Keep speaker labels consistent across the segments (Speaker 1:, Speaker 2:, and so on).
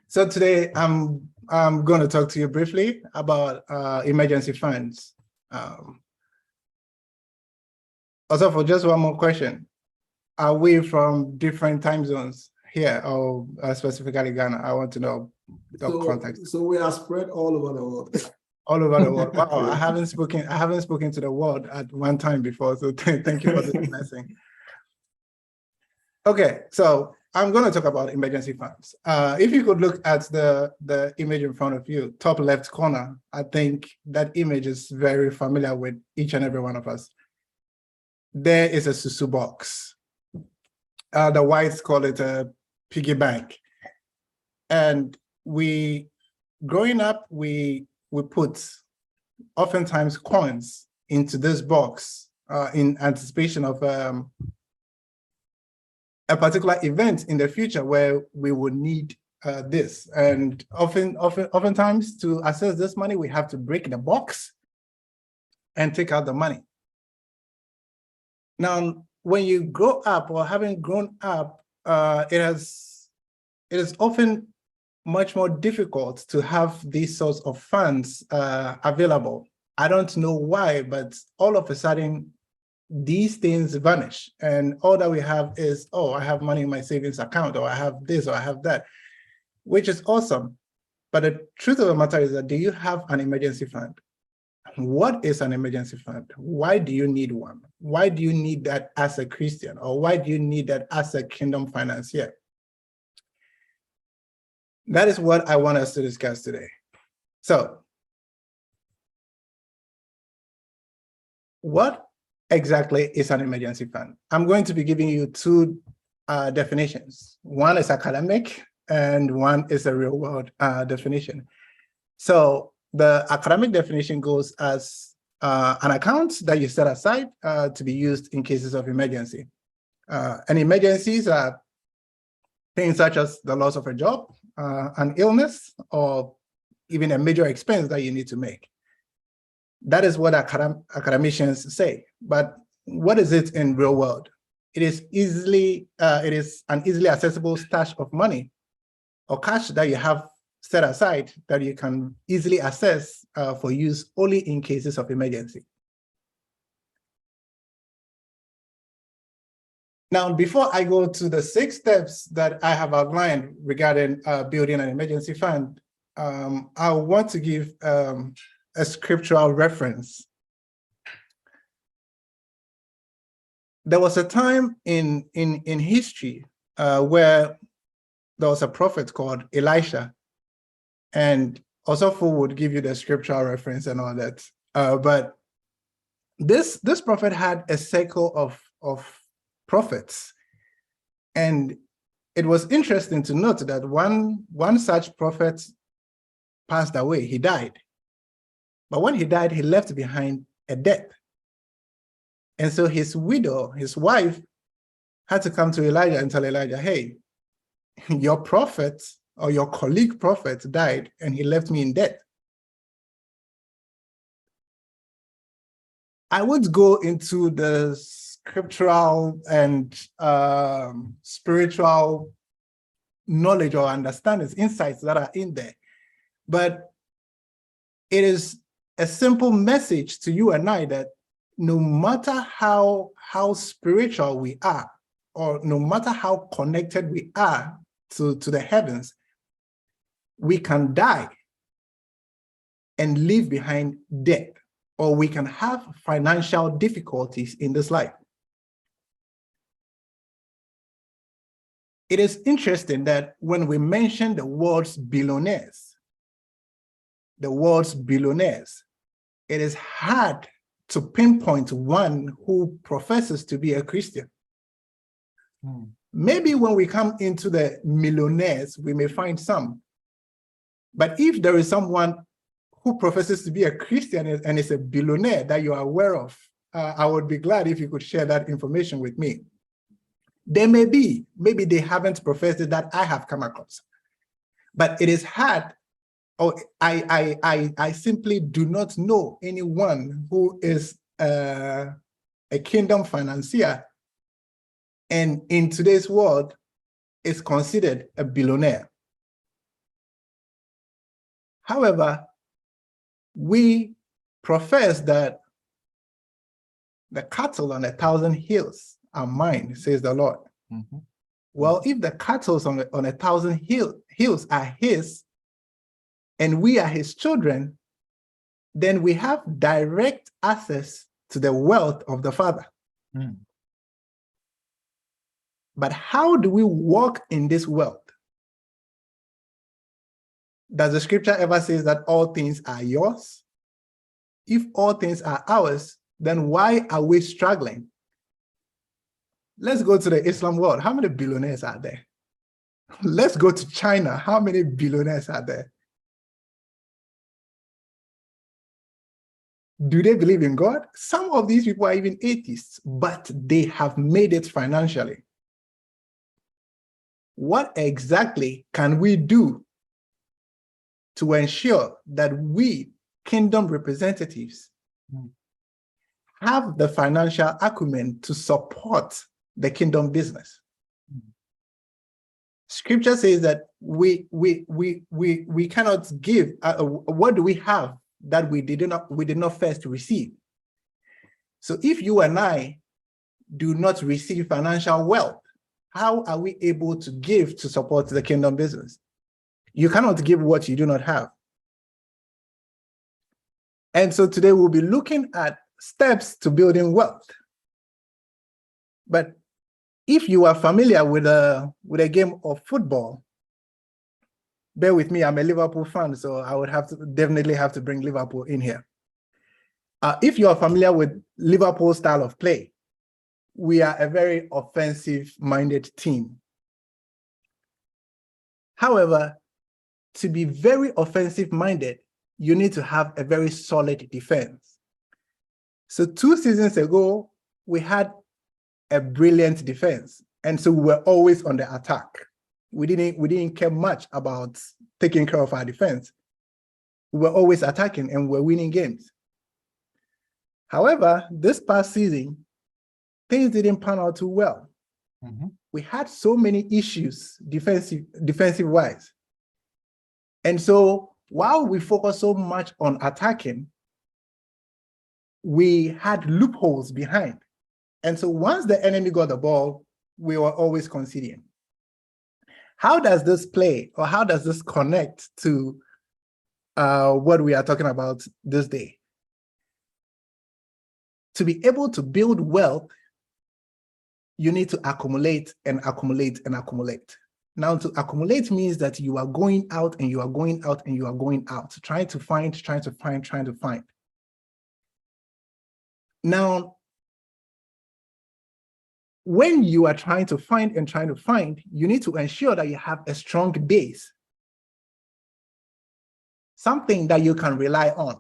Speaker 1: So today I'm going to talk to you briefly about emergency funds. Also, for just one more question, are we from different time zones here, or specifically Ghana? I want to know the context.
Speaker 2: So we are spread all over the world.
Speaker 1: All over the world. Wow, I haven't spoken to the world at one time before. So thank you for this blessing. Okay, so I'm going to talk about emergency funds. If you could look at the image in front of you, top left corner, I think that image is very familiar with each and every one of us. There is a susu box. The whites call it a piggy bank. And growing up, we put oftentimes coins into this box in anticipation of a particular event in the future where we would need this. And oftentimes to access this money, we have to break the box and take out the money. Now, when you grow up or having grown up, it is often much more difficult to have these sorts of funds available. I don't know why, but all of a sudden, these things vanish. And all that we have is, oh, I have money in my savings account, or I have this, or I have that, which is awesome. But the truth of the matter is that, do you have an emergency fund? What is an emergency fund? Why do you need one? Why do you need that as a Christian? Or why do you need that as a kingdom financier? That is what I want us to discuss today. So, what exactly is an emergency fund? I'm going to be giving you two definitions. One is academic and one is a real world definition. So the academic definition goes as an account that you set aside to be used in cases of emergency. And emergencies are things such as the loss of a job, an illness, or even a major expense that you need to make. That is what academicians say. But what is it in real world? It is an easily accessible stash of money or cash that you have set aside that you can easily access for use only in cases of emergency. Now, before I go to the 6 steps that I have outlined regarding building an emergency fund, I want to give a scriptural reference. There was a time in history where there was a prophet called Elisha, and also would give you the scriptural reference and all that. But this prophet had a circle of prophets, and it was interesting to note that one such prophet passed away. He died. But when he died, he left behind a debt. And so his widow, his wife, had to come to Elijah and tell Elijah, hey, your prophet or your colleague prophet died and he left me in debt. I would go into the scriptural and spiritual knowledge or understandings, insights that are in there. But it is a simple message to you and I that no matter how spiritual we are, or no matter how connected we are to the heavens, we can die and leave behind debt, or we can have financial difficulties in this life. It is interesting that when we mention the world's billionaires, it is hard to pinpoint one who professes to be a Christian. Maybe when we come into the millionaires, we may find some. But if there is someone who professes to be a Christian and is a billionaire that you are aware of, I would be glad if you could share that information with me. There may be, maybe they haven't professed it that I have come across. But it is hard. I simply do not know anyone who is a kingdom financier and in today's world is considered a billionaire. However, we profess that the cattle on 1,000 hills are mine, says the Lord.
Speaker 3: Mhm.
Speaker 1: Well, if the cattle on 1,000 hills are his, and we are his children, then we have direct access to the wealth of the Father.
Speaker 3: Mm.
Speaker 1: But how do we walk in this wealth? Does the scripture ever say that all things are yours? If all things are ours, then why are we struggling? Let's go to the Islam world. How many billionaires are there? Let's go to China. How many billionaires are there? Do they believe in God? Some of these people are even atheists, but they have made it financially. What exactly can we do to ensure that we, kingdom representatives, have the financial acumen to support the kingdom business? Scripture says that we cannot give. What do we have that we did not first receive? So if you and I do not receive financial wealth, how are we able to give to support the kingdom business? You cannot give what you do not have. And so today we'll be looking at steps to building wealth. But if you are familiar with a game of football, bear with me, I'm a Liverpool fan, so I would definitely have to bring Liverpool in here. If you are familiar with Liverpool's style of play, we are a very offensive-minded team. However, to be very offensive-minded, you need to have a very solid defense. So 2 seasons ago, we had a brilliant defense, and so we were always on the attack. We didn't care much about taking care of our defense. We were always attacking and we're winning games. However, this past season, things didn't pan out too well.
Speaker 3: Mhm.
Speaker 1: We had so many issues defensive-wise. And so while we focused so much on attacking, we had loopholes behind. And so once the enemy got the ball, we were always conceding. How does this play, or how does this connect to what we are talking about this day? To be able to build wealth, you need to accumulate and accumulate and accumulate. Now, to accumulate means that you are going out and you are going out and you are going out, trying to find. Now, when you are trying to find, you need to ensure that you have a strong base, something that you can rely on.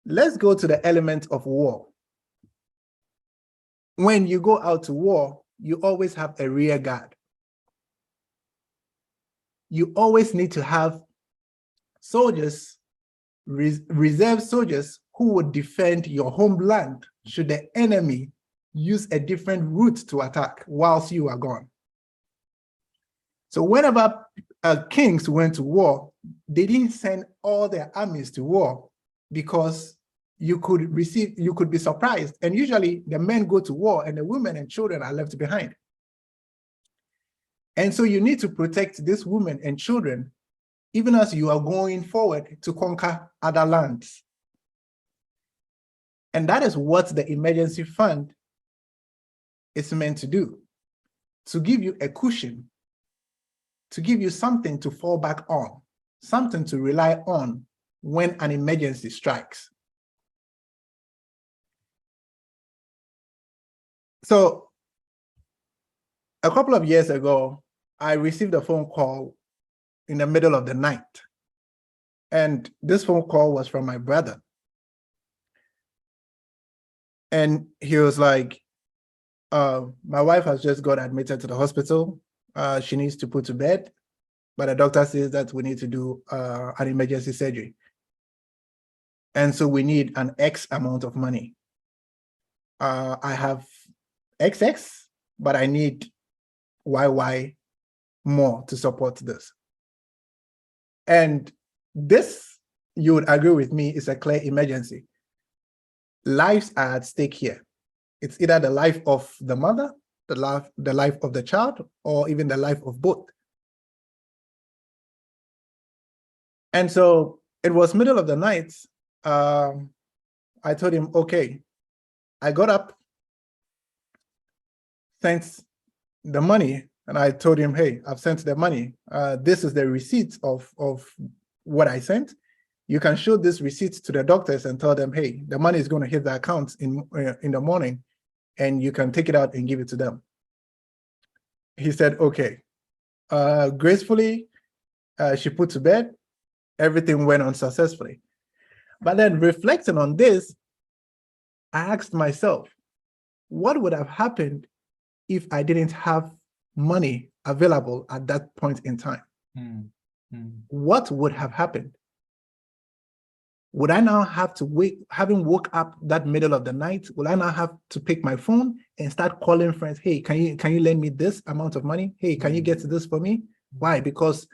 Speaker 1: Let's go to the element of war. When you go out to war, you always have a rear guard. You always need to have soldiers, reserve soldiers, who would defend your homeland should the enemy use a different route to attack whilst you are gone. So whenever kings went to war, they didn't send all their armies to war because you could be surprised. And usually the men go to war and the women and children are left behind. And so you need to protect these women and children, even as you are going forward to conquer other lands. And that is what the emergency fund is meant to do, to give you a cushion, to give you something to fall back on, something to rely on when an emergency strikes. So a couple of years ago, I received a phone call in the middle of the night. And this phone call was from my brother. And he was like, my wife has just got admitted to the hospital. She needs to put to bed, but the doctor says that we need to do an emergency surgery. And so we need an X amount of money. I have XX, but I need YY more to support this. And This, you would agree with me, is a clear emergency. Lives are at stake here. It's either the life of the mother, the life of the child, or even the life of both. And so it was middle of the night. I told him, okay. I got up, sent the money, and I told him, hey, I've sent the money. This is the receipt of what I sent. You can show this receipt to the doctors and tell them, hey, the money is going to hit the account in the morning, and you can take it out and give it to them. He said, okay. Gracefully, she put to bed. Everything went on successfully. But then reflecting on this, I asked myself, what would have happened if I didn't have money available at that point in time? What would have happened? Would I now have to wait, having woke up that middle of the night, will I now have to pick my phone and start calling friends? Hey, can you lend me this amount of money? Hey, can you get this for me? Why? Because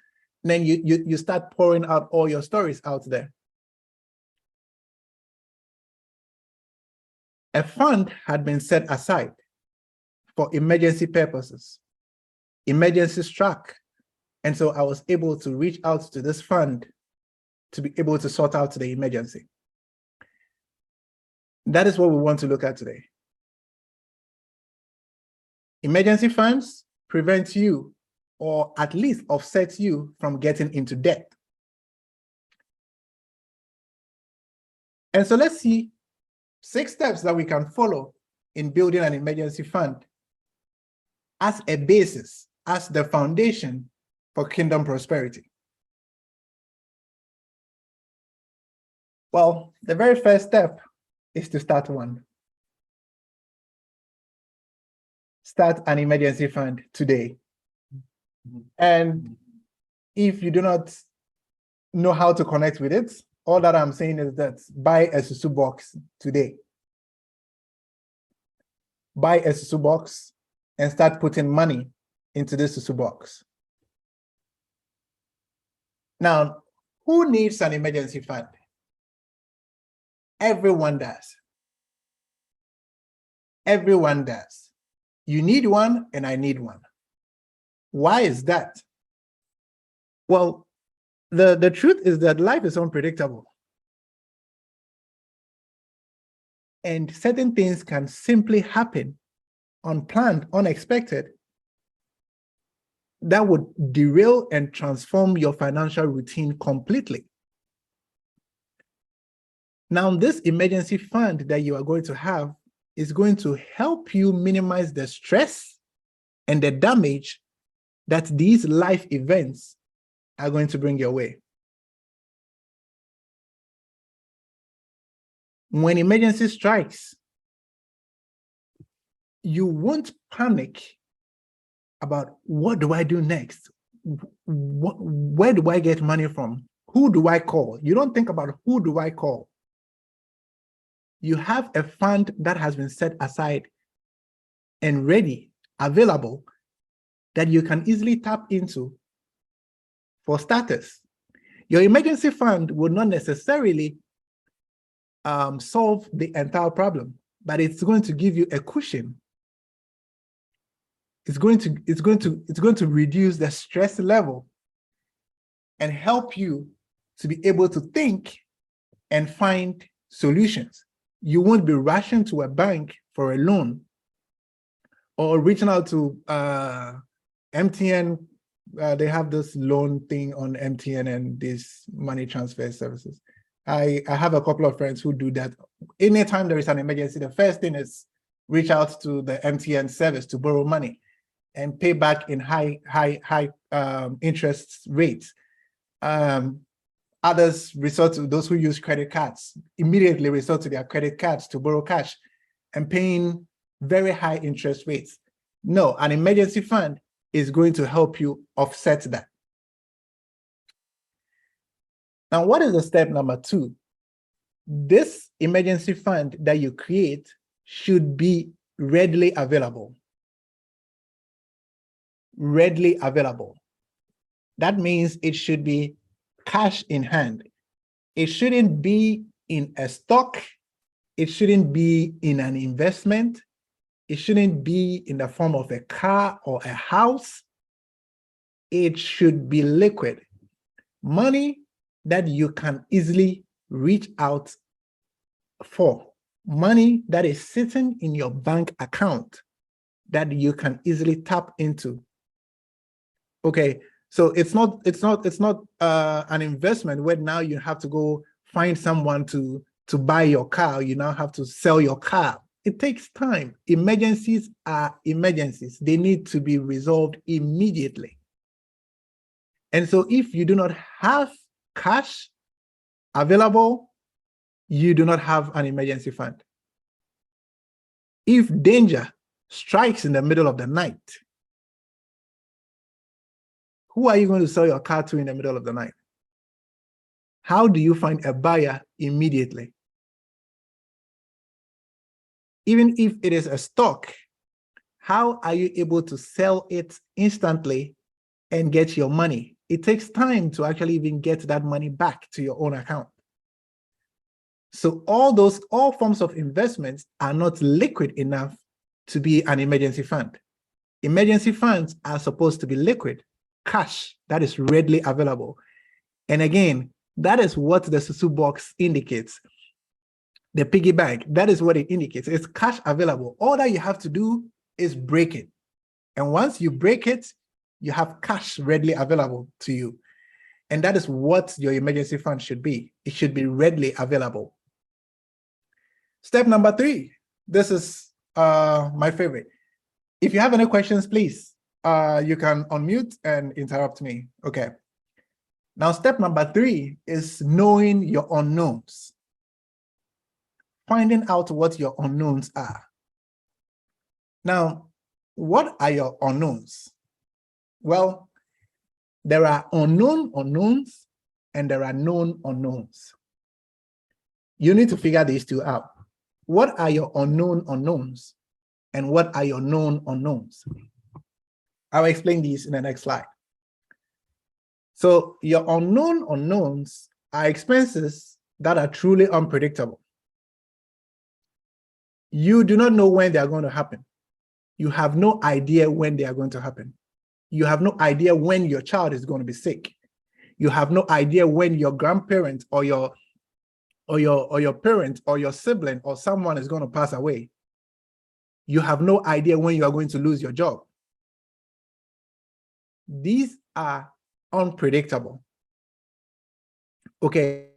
Speaker 1: then you start pouring out all your stories out there. A fund had been set aside for emergency purposes. Emergency struck. And so I was able to reach out to this fund to be able to sort out the emergency. That is what we want to look at today. Emergency funds prevent you, or at least offset you from getting into debt. And so let's see 6 steps that we can follow in building an emergency fund as a basis, as the foundation for kingdom prosperity. Well, the very first step is to start one. Start an emergency fund today. And if you do not know how to connect with it, all that I'm saying is that buy a Susu box today. Buy a Susu box and start putting money into this Susu box. Now, who needs an emergency fund? Everyone does. Everyone does. You need one, and I need one. Why is that? Well, the truth is that life is unpredictable. And certain things can simply happen, unplanned, unexpected, that would derail and transform your financial routine completely. Now, this emergency fund that you are going to have is going to help you minimize the stress and the damage that these life events are going to bring your way. When emergency strikes, you won't panic about what do I do next? Where do I get money from? Who do I call? You don't think about who do I call. You have a fund that has been set aside and ready, available, that you can easily tap into for starters. Your emergency fund will not necessarily solve the entire problem, but it's going to give you a cushion. It's going to reduce the stress level and help you to be able to think and find solutions. You won't be rushing to a bank for a loan or reaching out to MTN. They have this loan thing on MTN and these money transfer services. I have a couple of friends who do that. Anytime there is an emergency, the first thing is reach out to the MTN service to borrow money and pay back in high interest rates. Others resort to those who use credit cards, immediately resort to their credit cards to borrow cash and paying very high interest rates. No, an emergency fund is going to help you offset that. Now, what is the step number 2? This emergency fund that you create should be readily available. Readily available. That means it should be cash in hand. It shouldn't be in a stock. It shouldn't be in an investment. It shouldn't be in the form of a car or a house. It should be liquid. Money that you can easily reach out for. Money that is sitting in your bank account that you can easily tap into. Okay, so it's not an investment where now you have to go find someone to buy your car. You now have to sell your car. It takes time. Emergencies are emergencies. They need to be resolved immediately. And so if you do not have cash available, you do not have an emergency fund. If danger strikes in the middle of the night, who are you going to sell your car to in the middle of the night? How do you find a buyer immediately? Even if it is a stock, how are you able to sell it instantly and get your money? It takes time to actually even get that money back to your own account. So all forms of investments are not liquid enough to be an emergency fund. Emergency funds are supposed to be liquid, cash that is readily available. And again, that is what the Susu box indicates. The piggy bank, that is what it indicates. It's cash available. All that you have to do is break it. And once you break it, you have cash readily available to you. And that is what your emergency fund should be. It should be readily available. Step number 3, this is my favorite. If you have any questions, please, you can unmute and interrupt me. Okay. Now, step number 3 is knowing your unknowns. Finding out what your unknowns are. Now, what are your unknowns? Well, there are unknown unknowns and there are known unknowns. You need to figure these two out. What are your unknown unknowns and what are your known unknowns? I'll explain these in the next slide. So your unknown unknowns are expenses that are truly unpredictable. You do not know when they are going to happen. You have no idea when they are going to happen. You have no idea when your child is going to be sick. You have no idea when your grandparent or your parent or your sibling or someone is going to pass away. You have no idea when you are going to lose your job. These are unpredictable. Okay.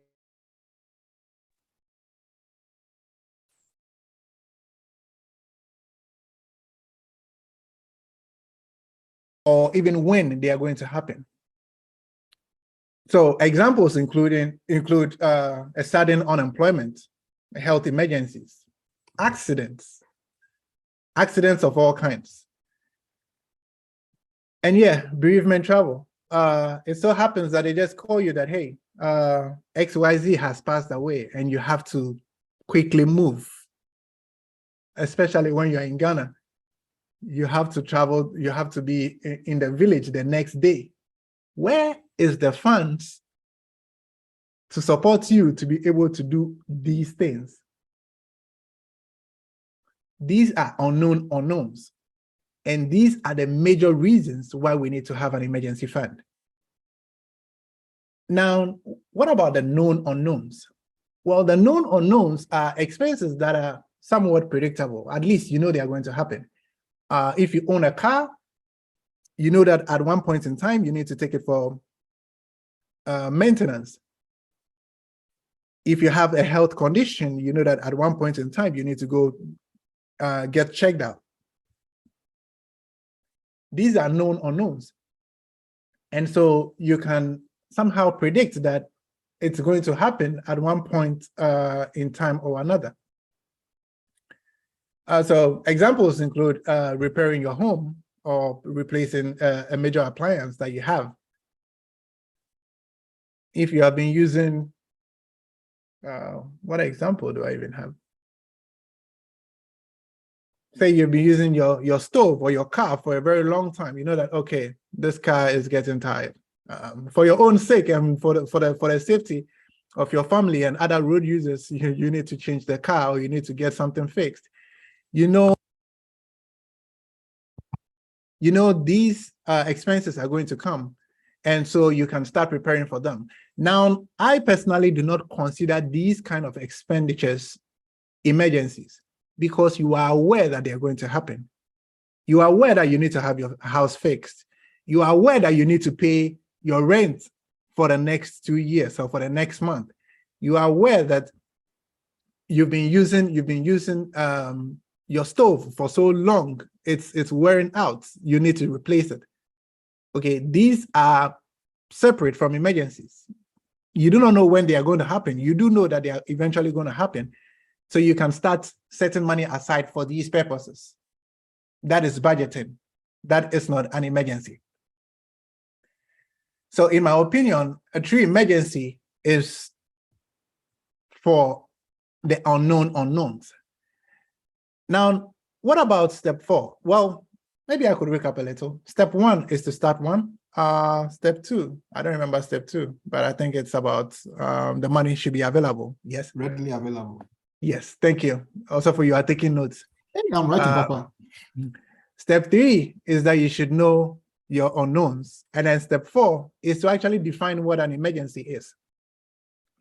Speaker 1: Or even when they are going to happen. So examples include a sudden unemployment, health emergencies, accidents of all kinds. And yeah, bereavement travel. It so happens that they just call you that, hey, XYZ has passed away and you have to quickly move, especially when you're in Ghana. You have to travel, you have to be in the village the next day. Where is the funds to support you to be able to do these things? These are unknown unknowns. And these are the major reasons why we need to have an emergency fund. Now, what about the known unknowns? Well, the known unknowns are expenses that are somewhat predictable. At least you know they are going to happen. If you own a car, you know that at one point in time, you need to take it for maintenance. If you have a health condition, you know that at one point in time, you need to go get checked out. These are known unknowns. And so you can somehow predict that it's going to happen at one point in time or another. So examples include repairing your home or replacing a major appliance that you have. If you have been using, what example do I even have? Say you've been using your stove or your car for a very long time. You know that, okay, this car is getting tired. For your own sake and for the safety of your family and other road users, you need to change the car or you need to get something fixed. You know these expenses are going to come, and so you can start preparing for them. Now, I personally do not consider these kind of expenditures emergencies because you are aware that they are going to happen. You are aware that you need to have your house fixed. You are aware that you need to pay your rent for the next 2 years or for the next month. You are aware that you've been using your stove for so long, it's wearing out. You need to replace it. Okay, these are separate from emergencies. You do not know when they are going to happen. You do know that they are eventually going to happen. So you can start setting money aside for these purposes. That is budgeting. That is not an emergency. So in my opinion, a true emergency is for the unknown unknowns. Now, what about step 4? Well, maybe I could wake up a little. Step 1 is to start one. Step 2, I don't remember step 2, but I think it's about the money should be available. Yes.
Speaker 2: Readily available.
Speaker 1: Yes, thank you. Also for you are taking notes.
Speaker 2: Hey, I'm writing, Papa.
Speaker 1: Step 3 is that you should know your unknowns. And then step 4 is to actually define what an emergency is.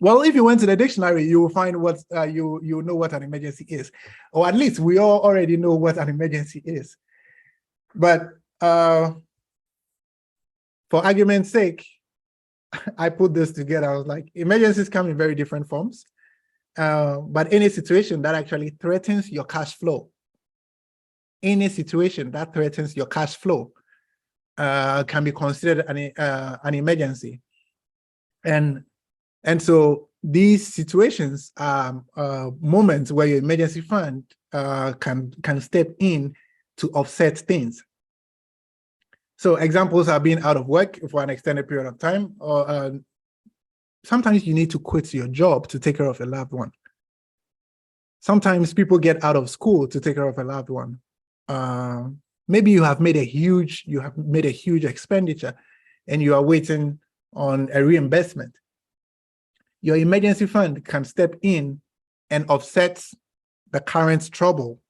Speaker 1: Well, if you went to the dictionary, you will find what you know what an emergency is, or at least we all already know what an emergency is. But for argument's sake, I put this together. I was like, emergencies come in very different forms, but any situation that actually threatens your cash flow, any situation that threatens your cash flow can be considered an emergency. And so these situations are moments where your emergency fund can step in to offset things. So examples are being out of work for an extended period of time, or sometimes you need to quit your job to take care of a loved one. Sometimes people get out of school to take care of a loved one. Maybe you have made a huge expenditure and you are waiting on a reimbursement. Your emergency fund can step in and offset the current trouble,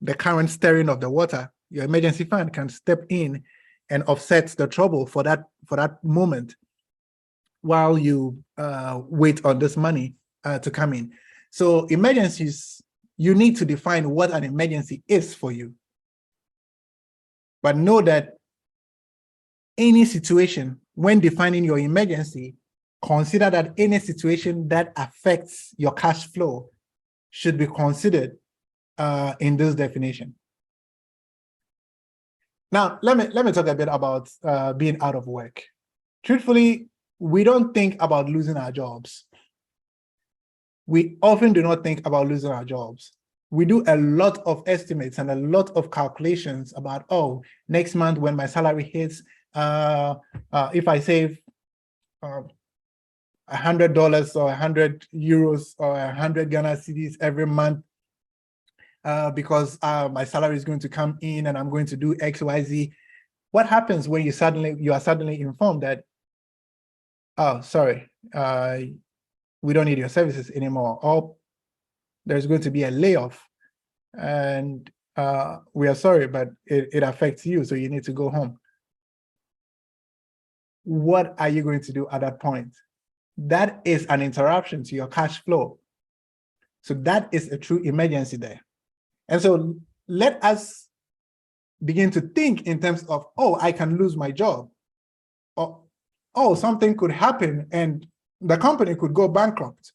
Speaker 1: the current stirring of the water. Your emergency fund can step in and offset the trouble for that moment while you wait on this money to come in. So emergencies, you need to define what an emergency is for you. But know that any situation, when defining your emergency, consider that any situation that affects your cash flow should be considered in this definition. Now, let me talk a bit about being out of work. Truthfully, we don't think about losing our jobs. We often do not think about losing our jobs. We do a lot of estimates and a lot of calculations about, oh, next month when my salary hits, if I save $100 or 100 euros or 100 Ghana cedis every month, because my salary is going to come in and I'm going to do X, Y, Z. What happens when you are suddenly informed that, oh, sorry, we don't need your services anymore, or there's going to be a layoff, and we are sorry, but it affects you, so you need to go home. What are you going to do at that point? That is an interruption to your cash flow. So that is a true emergency there. And so let us begin to think in terms of, oh, I can lose my job. Or, oh, something could happen and the company could go bankrupt.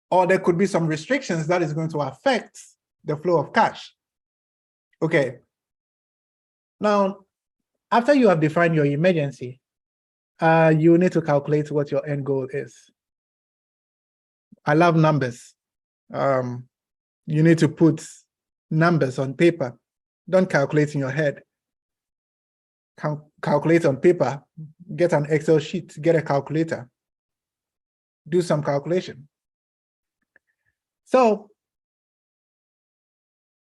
Speaker 1: Or there could be some restrictions that is going to affect the flow of cash. Okay. Now, after you have defined your emergency, you need to calculate what your end goal is. I love numbers. You need to put numbers on paper. Don't calculate in your head. Calculate on paper. Get an Excel sheet. Get a calculator. Do some calculation. So,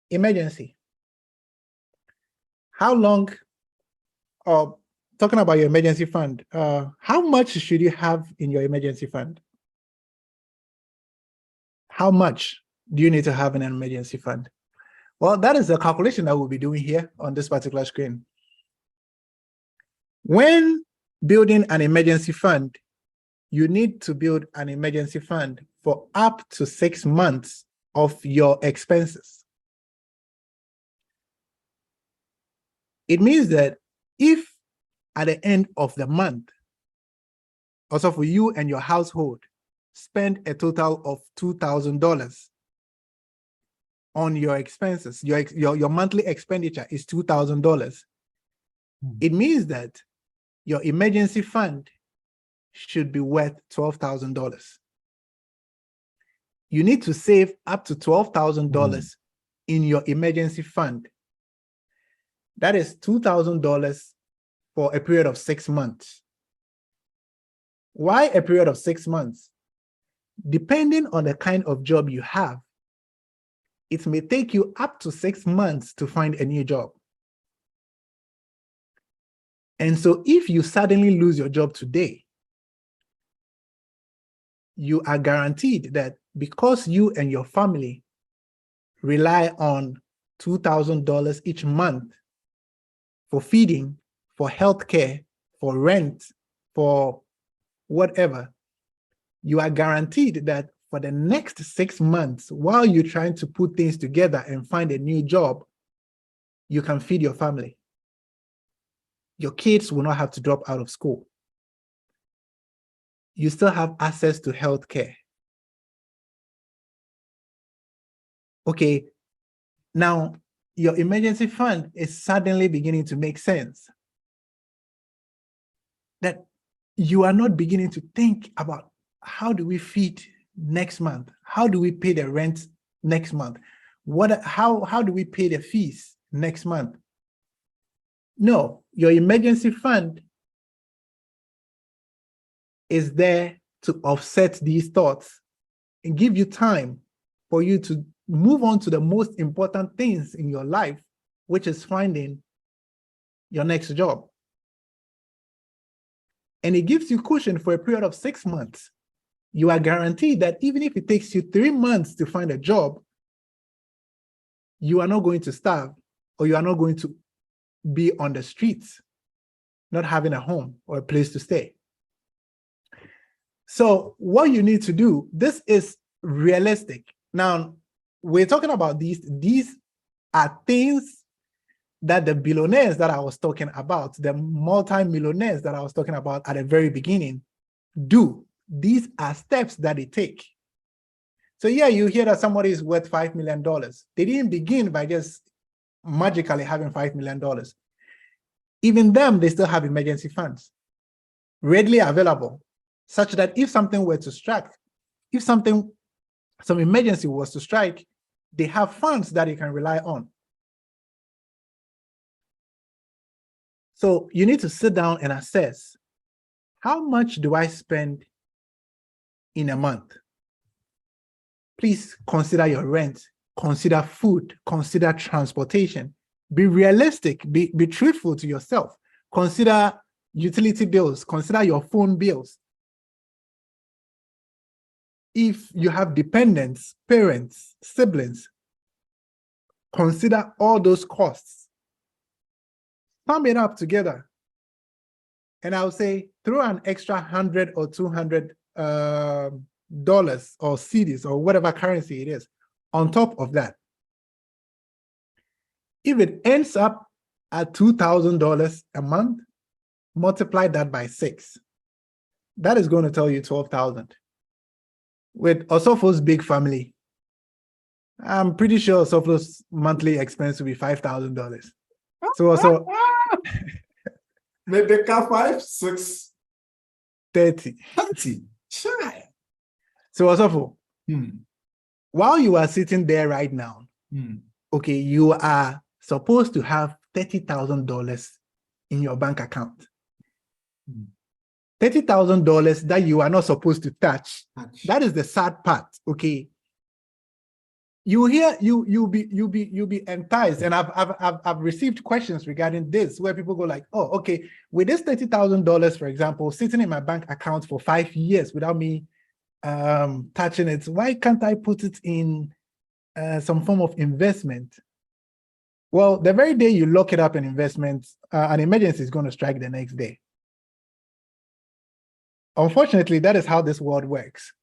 Speaker 1: emergency. How long, or talking about your emergency fund, how much should you have in your emergency fund? How much do you need to have in an emergency fund? Well, that is the calculation that we'll be doing here on this particular screen. When building an emergency fund, you need to build an emergency fund for up to 6 months of your expenses. It means that if at the end of the month, also for you and your household, spend a total of $2,000 on your expenses, your monthly expenditure is $2,000. It means that your emergency fund should be worth $12,000. You need to save up to $12,000 in your emergency fund. That is $2,000 for a period of 6 months. Why a period of 6 months? Depending on the kind of job you have, it may take you up to 6 months to find a new job. And so if you suddenly lose your job today, you are guaranteed that because you and your family rely on $2,000 each month for feeding, for healthcare, for rent, for whatever, you are guaranteed that for the next 6 months, while you're trying to put things together and find a new job, you can feed your family. Your kids will not have to drop out of school. You still have access to healthcare. Okay, now your emergency fund is suddenly beginning to make sense. That you are not beginning to think about how do we feed next month? How do we pay the rent next month? How do we pay the fees next month? No, your emergency fund is there to offset these thoughts and give you time for you to move on to the most important things in your life, which is finding your next job. And it gives you cushion for a period of 6 months. You are guaranteed that even if it takes you 3 months to find a job, you are not going to starve, or you are not going to be on the streets, not having a home or a place to stay. So what you need to do, this is realistic. Now, we're talking about these are things that the billionaires that I was talking about, the multi-millionaires that I was talking about at the very beginning, do. These are steps that they take. So yeah, you hear that somebody is worth $5 million. They didn't begin by just magically having $5 million. Even them, they still have emergency funds readily available, such that if something were to strike, if some emergency was to strike, they have funds that you can rely on. So you need to sit down and assess, how much do I spend in a month? Please consider your rent, consider food, consider transportation. Be realistic, be truthful to yourself. Consider utility bills, consider your phone bills. If you have dependents, parents, siblings, consider all those costs. Sum it up together. And I'll say, throw an extra $100 or $200 or cedis or whatever currency it is on top of that. If it ends up at $2,000 a month, multiply that by 6. That is going to tell you 12,000. With Osofo's big family, I'm pretty sure Osofo's monthly expense will be $5,000. So
Speaker 2: Maybe 5, 6,
Speaker 1: 30.
Speaker 2: 30. Shy.
Speaker 1: So Osofo, while you are sitting there right now, okay, you are supposed to have $30,000 in your bank account. $30,000 that you are not supposed to touch. That is the sad part, okay? you'll be enticed. And I've received questions regarding this where people go like, oh, okay, with this $30,000, for example, sitting in my bank account for 5 years without me touching it, why can't I put it in some form of investment? Well, the very day you lock it up in investments, an emergency is going to strike the next day. Unfortunately, that is how this world works.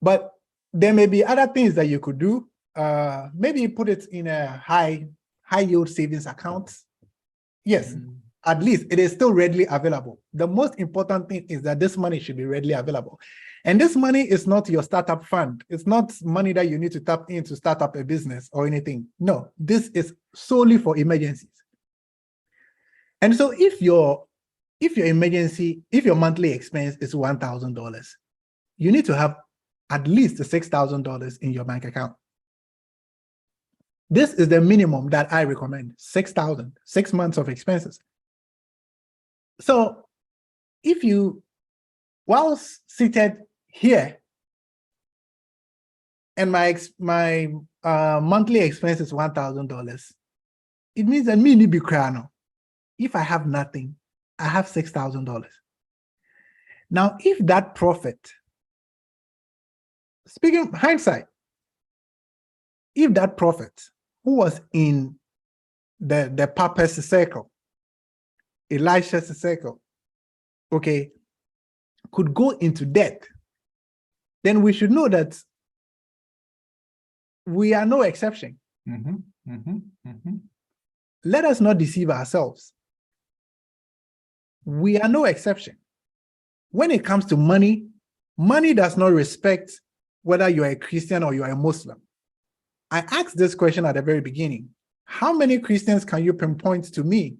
Speaker 1: But there may be other things that you could do. Maybe put it in a high yield savings account. Yes, at least it is still readily available. The most important thing is that this money should be readily available. And this money is not your startup fund. It's not money that you need to tap in to start up a business or anything. No, this is solely for emergencies. And so if your monthly expense is $1,000, you need to have at least $6,000 in your bank account. This is the minimum that I recommend, 6,000, 6 months of expenses. So if you, whilst seated here, and my monthly expense is $1,000, it means that me need be crying. If I have nothing, I have $6,000. Now, if that profit, speaking hindsight, if that prophet who was in the purpose circle, Elisha's circle, okay, could go into debt, then we should know that we are no exception. Let us not deceive ourselves. We are no exception. When it comes to money, money does not respect whether you're a Christian or you're a Muslim. I asked this question at the very beginning. How many Christians can you pinpoint to me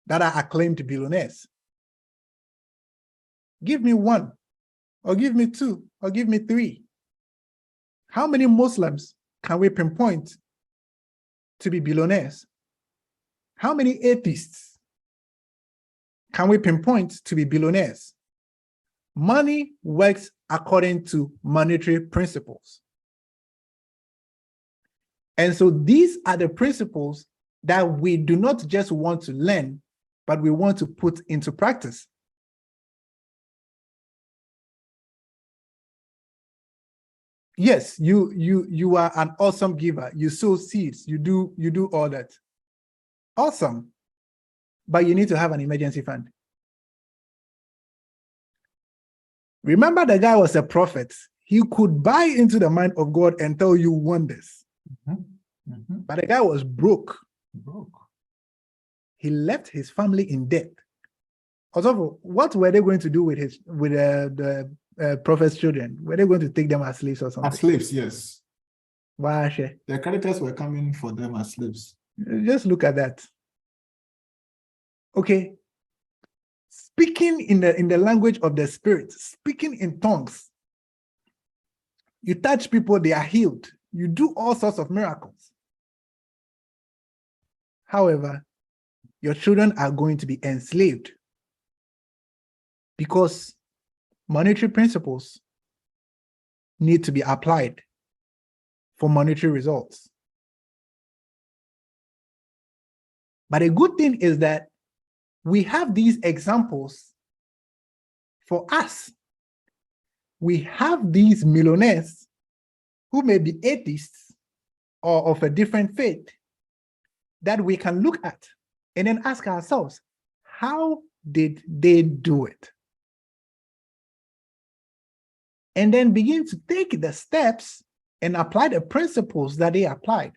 Speaker 1: that are acclaimed billionaires? Give me one, or give me two, or give me three. How many Muslims can we pinpoint to be billionaires? How many atheists can we pinpoint to be billionaires? Money works according to monetary principles. And so these are the principles that we do not just want to learn, but we want to put into practice. Yes, you are an awesome giver. You sow seeds, you do all that. Awesome. But you need to have an emergency fund. Remember, the guy was a prophet. He could buy into the mind of God and tell you wonders. But the guy was broke. He left his family in debt. Also, what were they going to do with the prophet's children? Were they going to take them as slaves or something?
Speaker 2: As slaves, yes.
Speaker 1: Wow.
Speaker 2: The creditors were coming for them as slaves.
Speaker 1: Just look at that. Okay. Speaking in the language of the spirit, speaking in tongues. You touch people, they are healed. You do all sorts of miracles. However, your children are going to be enslaved because monetary principles need to be applied for monetary results. But a good thing is that we have these examples for us. We have these millionaires who may be atheists or of a different faith that we can look at and then ask ourselves, how did they do it? And then begin to take the steps and apply the principles that they applied.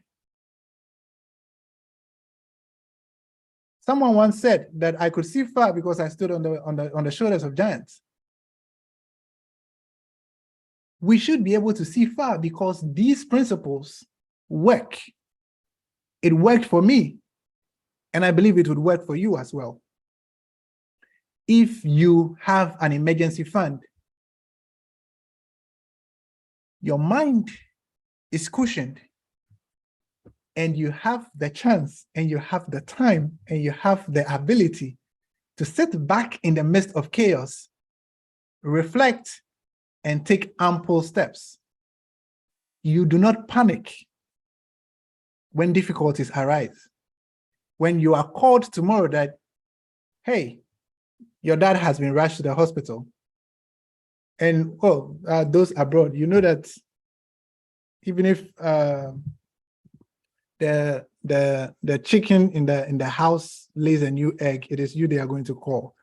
Speaker 1: Someone once said that I could see far because I stood on the shoulders of giants. We should be able to see far because these principles work. It worked for me, and I believe it would work for you as well. If you have an emergency fund, your mind is cushioned, and you have the chance, and you have the time, and you have the ability to sit back in the midst of chaos, reflect, and take ample steps. You do not panic when difficulties arise. When you are called tomorrow that, hey, your dad has been rushed to the hospital. And those abroad, you know that even if the chicken in the house lays a new egg, it is you they are going to call.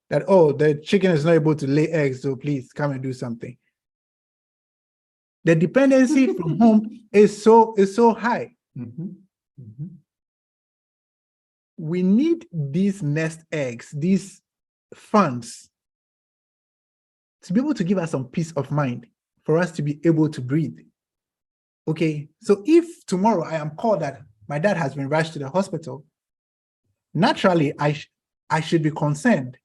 Speaker 1: That, oh, the chicken is not able to lay eggs, so please come and do something. The dependency from home is so high.
Speaker 2: Mhm. Mhm.
Speaker 1: We need these nest eggs, these funds, to be able to give us some peace of mind for us to be able to breathe. Okay, so if tomorrow I am called that my dad has been rushed to the hospital, naturally I should be concerned,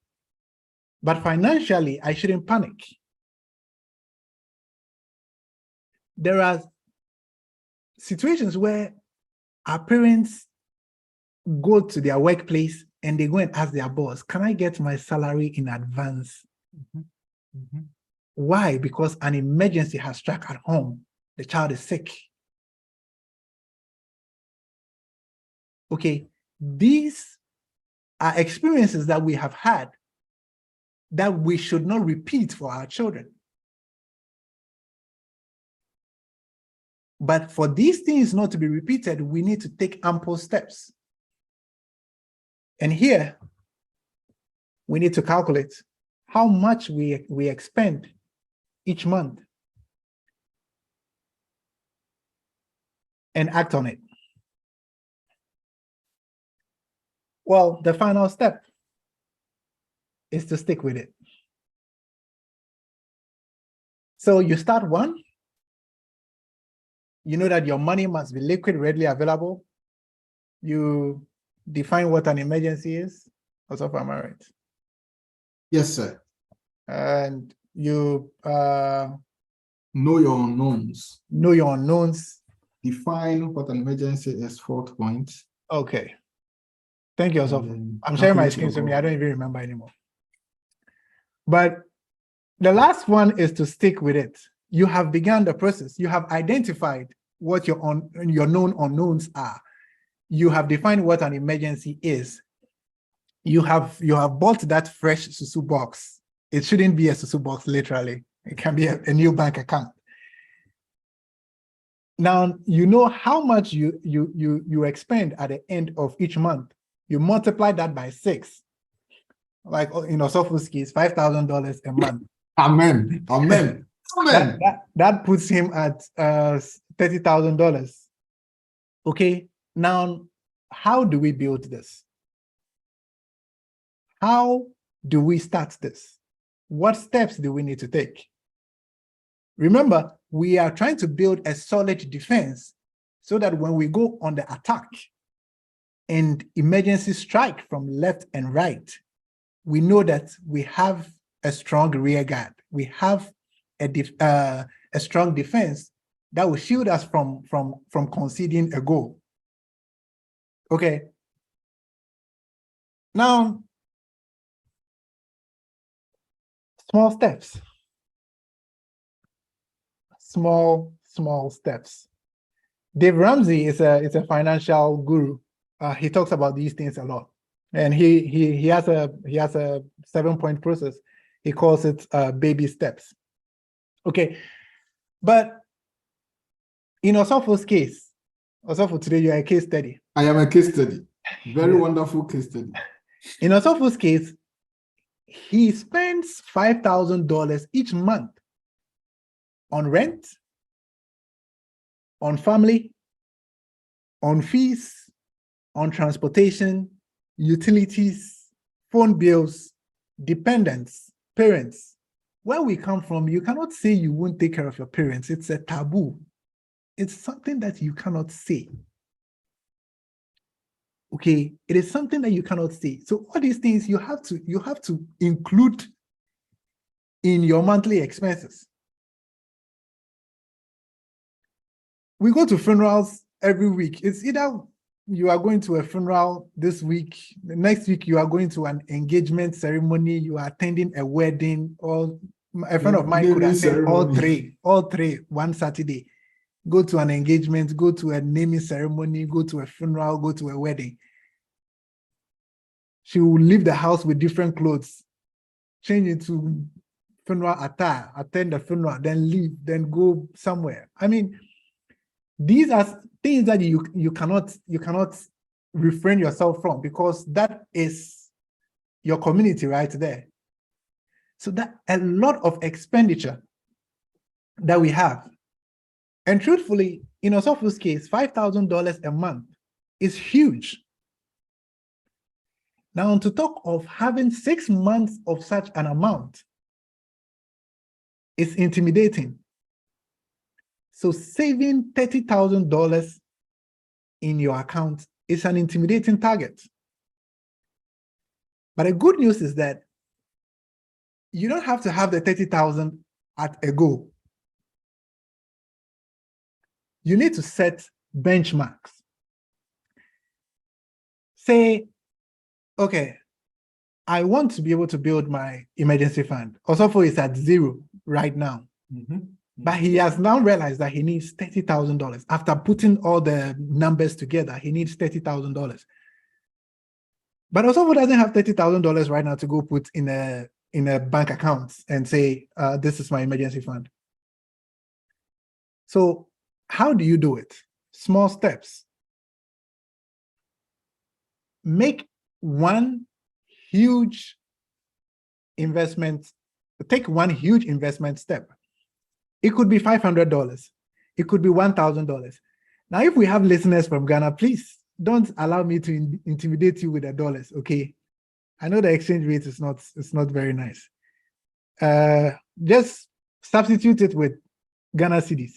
Speaker 1: but financially I shouldn't panic. There are situations where our parents go to their workplace and they go and ask their boss, can I get my salary in advance?
Speaker 2: Mhm. Mhm.
Speaker 1: Why? Because an emergency has struck at home. The child is sick. Okay, these are experiences that we have had that we should not repeat for our children. But for these things not to be repeated, we need to take ample steps. And here, we need to calculate how much we expend each month and act on it. Well, the final step is to stick with it. So you start one, you know that your money must be liquid, readily available. You define what an emergency is. Also, am I right?
Speaker 2: Yes, sir.
Speaker 1: And you
Speaker 2: Know your unknowns.
Speaker 1: know your unknowns.
Speaker 2: Define what an emergency is, 4th point.
Speaker 1: Okay. Thank you, Osofo.
Speaker 2: then
Speaker 1: I'm sharing my
Speaker 2: calculate
Speaker 1: screen,
Speaker 2: your
Speaker 1: so
Speaker 2: goal.
Speaker 1: I don't even remember anymore. But the last one is to stick with it. You have begun the process. You have identified what your known unknowns are. You have defined what an emergency is. You have bought that fresh Susu box. It shouldn't be a Susu box, literally. It can be a new bank account. Now you know how much you expend at the end of each month. You multiply that by 6. Like in Osofu's case, $5,000 a month.
Speaker 2: Amen. Amen. Amen.
Speaker 1: That puts him at $30,000. Okay, now how do we build this? How do we start this? What steps do we need to take? Remember, we are trying to build a solid defense so that when we go on the attack and emergency strike from left and right, we know that we have a strong rear guard. We have a strong defense that will shield us from conceding a goal. Okay. Now, small steps. Small steps. Dave Ramsey is a financial guru. He talks about these things a lot, and he has a 7-point process. He calls it baby steps. Okay, but in Osofo's case, Osofo, today you are a case study.
Speaker 2: I am a case study. Very
Speaker 1: Yes.
Speaker 2: wonderful case study.
Speaker 1: In Osofo's case, he spends $5,000 each month on rent, on family, on fees, on transportation, utilities, phone bills, dependents, parents. Where we come from, you cannot say you won't take care of your parents. It's a taboo. It's something that you cannot say. Okay, it is something that you cannot say. So all these things you have to include in your monthly expenses. We go to funerals every week. It's either you are going to a funeral this week, the next week you are going to an engagement ceremony, you are attending a wedding, or a friend of mine could attend all three one Saturday. go to an engagement, go to a naming ceremony, go to a funeral, go to a wedding. She will leave the house with different clothes, change into funeral attire, attend the funeral, then leave, then go somewhere. I mean, these are things that you cannot refrain yourself from, because that is your community right there. So that a lot of expenditure that we have. And truthfully, in Osofu's case, $5,000 a month is huge. Now, to talk of having 6 months of such an amount is intimidating. So saving $30,000 in your account is an intimidating target. But the good news is that you don't have to have the 30,000 at a go. You need to set benchmarks. Say, okay, I want to be able to build my emergency fund. Osofo is at 0 right now. But he has now realized that he needs $30,000. After putting all the numbers together, he needs $30,000. But Osofo doesn't have $30,000 right now to go put in a bank account and say, this is my emergency fund. So how do you do it? Small steps. Make one huge investment, take one huge investment step. It could be $500. It could be $1,000. Now, if we have listeners from Ghana, please don't allow me to intimidate you with the dollars, okay? I know the exchange rate is not very nice. Just substitute it with Ghana cedis.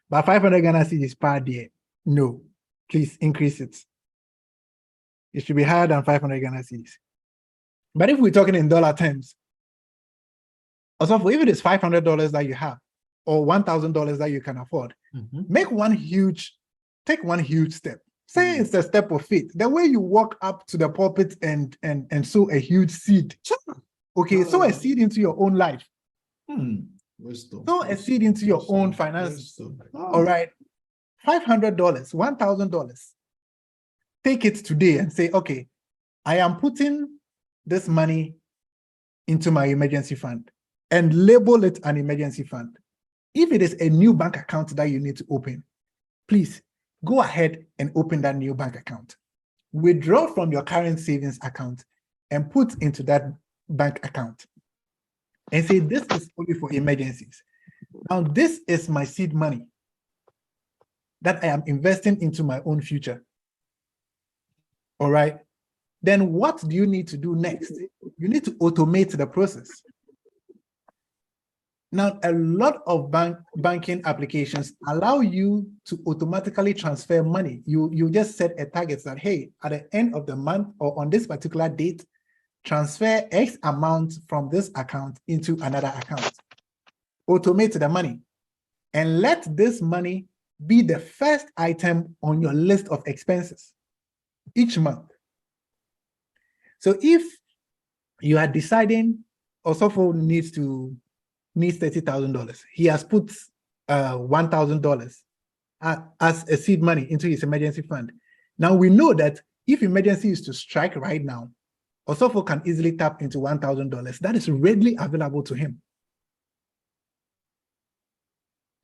Speaker 1: But 500 Ghana cedis per day, no, please increase it. It should be higher than 500 Ghana cedis. But if we're talking in dollar terms, also if it is $500 that you have, or $1,000 that you can afford, take one huge step. Say it's a step of faith. The way you walk up to the pulpit and sow a huge seed. Okay, sow a seed into your own life.
Speaker 2: Wisdom.
Speaker 1: Sow a seed into your own finances. All right, $500, $1,000. Take it today and say, okay, I am putting this money into my emergency fund, and label it an emergency fund. If it is a new bank account that you need to open, please go ahead and open that new bank account. Withdraw from your current savings account and put into that bank account. And say, this is only for emergencies. Now, this is my seed money that I am investing into my own future. All right. Then what do you need to do next? You need to automate the process. Now, a lot of banking applications allow you to automatically transfer money. You just set a target that, hey, at the end of the month or on this particular date, transfer X amount from this account into another account. Automate the money and let this money be the first item on your list of expenses each month. So if you are deciding Osofo needs $30,000, he has put $1,000 as a seed money into his emergency fund. Now we know that if emergency is to strike right now, Osofo can easily tap into $1,000 that is readily available to him.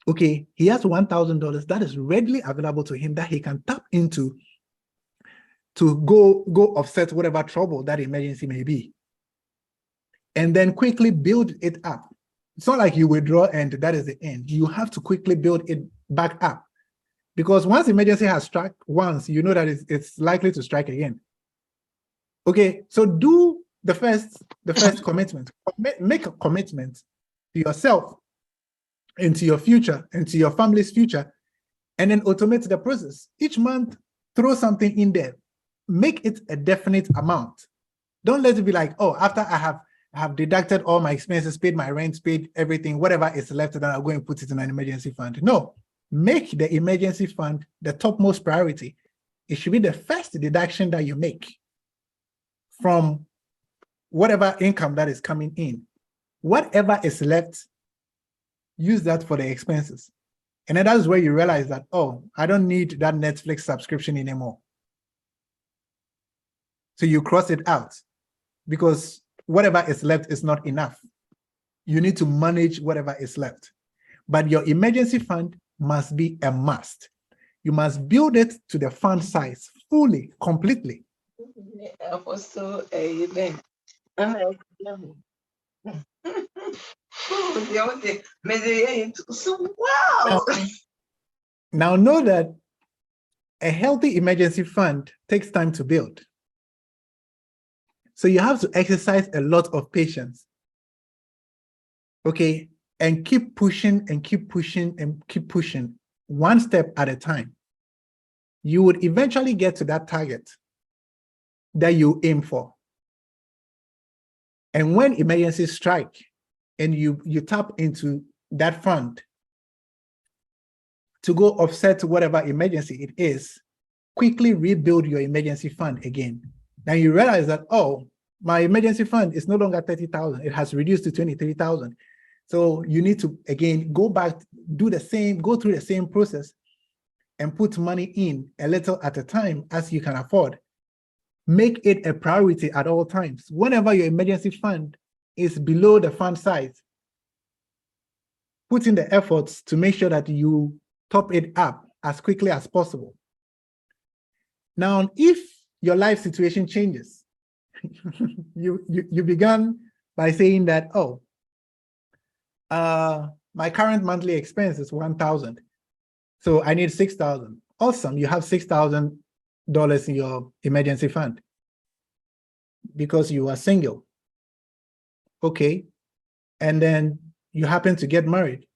Speaker 1: Okay, he has $1,000 that is readily available to him that he can tap into to go offset whatever trouble that emergency may be, and then quickly build it up. It's not like you withdraw and that is the end. You have to quickly build it back up, because once emergency has struck once, you know that it's likely to strike again. Okay, so do the first commitment. Make a commitment to yourself and to your future and to your family's future, and then automate the process. Each month, throw something in there. Make it a definite amount. Don't let it be like, oh, after I have deducted all my expenses, paid my rent, paid everything, whatever is left, then I'll go and put it in an emergency fund. No, make the emergency fund the topmost priority. It should be the first deduction that you make from whatever income that is coming in. Whatever is left, use that for the expenses. And then that's where you realize that, oh, I don't need that Netflix subscription anymore. So you cross it out because whatever is left is not enough. You need to manage whatever is left. But your emergency fund must be a must. You must build it to the fund size fully, completely.
Speaker 3: Apostle, amen. Wow.
Speaker 1: Now know that a healthy emergency fund takes time to build. So you have to exercise a lot of patience. Okay, and keep pushing and keep pushing and keep pushing, one step at a time. You would eventually get to that target that you aim for. And when emergencies strike and you tap into that fund to go offset whatever emergency it is, quickly rebuild your emergency fund again. Now you realize that, oh, my emergency fund is no longer 30,000. It has reduced to 23,000. So you need to, again, go back, do the same, go through the same process and put money in a little at a time as you can afford. Make it a priority at all times. Whenever your emergency fund is below the fund size, put in the efforts to make sure that you top it up as quickly as possible. Now, if your life situation changes, you began by saying that, oh, my current monthly expense is 1,000. So I need 6,000. Awesome, you have $6,000 in your emergency fund because you are single. Okay, and then you happen to get married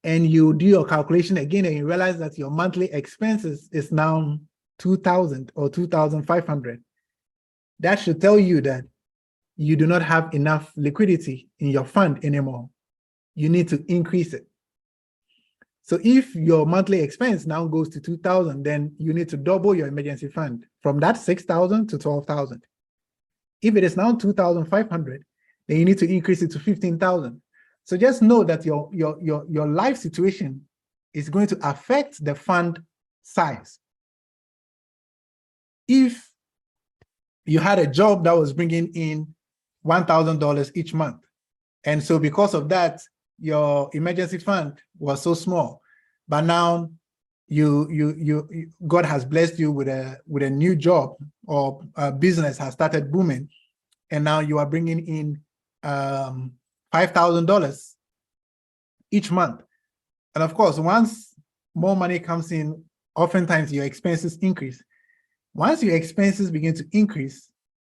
Speaker 1: and you do your calculation again and you realize that your monthly expenses is now 2,000 or 2,500. That should tell you that you do not have enough liquidity in your fund anymore. You need to increase it. So if your monthly expense now goes to 2,000, then you need to double your emergency fund from that 6,000 to 12,000. If it is now 2,500, then you need to increase it to 15,000. So just know that your life situation is going to affect the fund size. If you had a job that was bringing in $1,000 each month, and so because of that, your emergency fund was so small, but now God has blessed you with a new job, or a business has started booming, and now you are bringing in $5,000 each month. And of course, once more money comes in, oftentimes your expenses increase. Once your expenses begin to increase,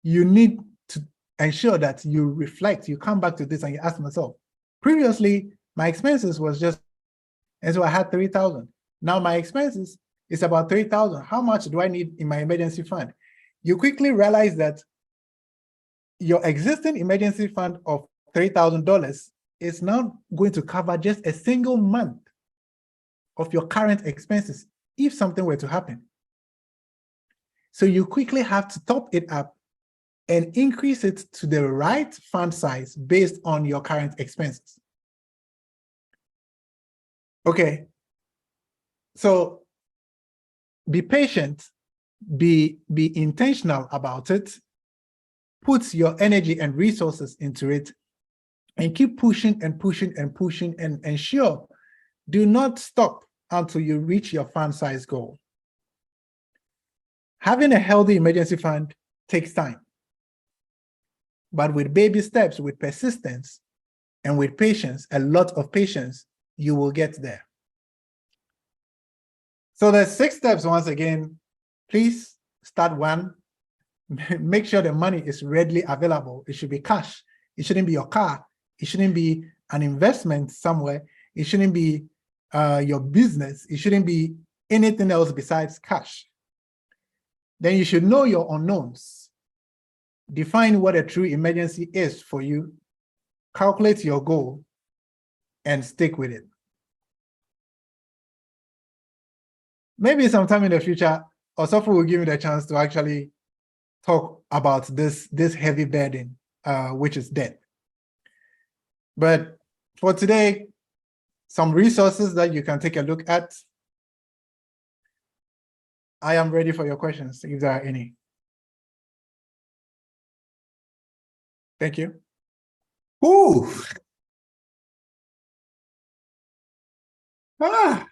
Speaker 1: you need to ensure that you reflect, you come back to this and you ask yourself, previously, my expenses was just, and so I had 3,000. Now my expenses is about 3,000. How much do I need in my emergency fund? You quickly realize that your existing emergency fund of $3,000 is now going to cover just a single month of your current expenses if something were to happen. So you quickly have to top it up and increase it to the right fund size based on your current expenses. Okay, so be patient, be intentional about it, put your energy and resources into it, and keep pushing and pushing and pushing, and ensure do not stop until you reach your fund size goal. Having a healthy emergency fund takes time, but with baby steps, with persistence, and with patience, a lot of patience, you will get there. So the 6 steps, once again, please start one. Make sure the money is readily available. It should be cash. It shouldn't be your car. It shouldn't be an investment somewhere. It shouldn't be your business. It shouldn't be anything else besides cash. Then you should know your unknowns. Define what a true emergency is for you. Calculate your goal and stick with it. Maybe sometime in the future, Osofo will give me the chance to actually talk about this heavy burden, which is debt. But for today, some resources that you can take a look at. I am ready for your questions, if there are any. Thank you.
Speaker 2: Ooh. Ah.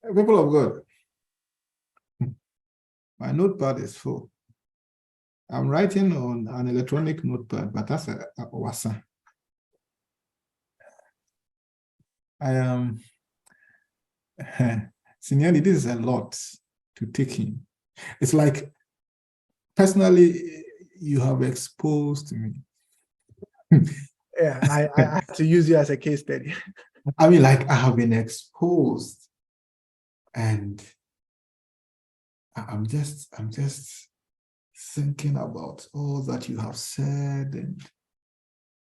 Speaker 2: People of God, my notepad is full. I'm writing on an electronic notepad, but that's a wasa. I am, Senior, this is a lot to take in. It's like, personally, you have exposed me.
Speaker 1: Yeah, I have to use you as a case study.
Speaker 2: I mean, like, I have been exposed, and I'm just thinking about all that you have said and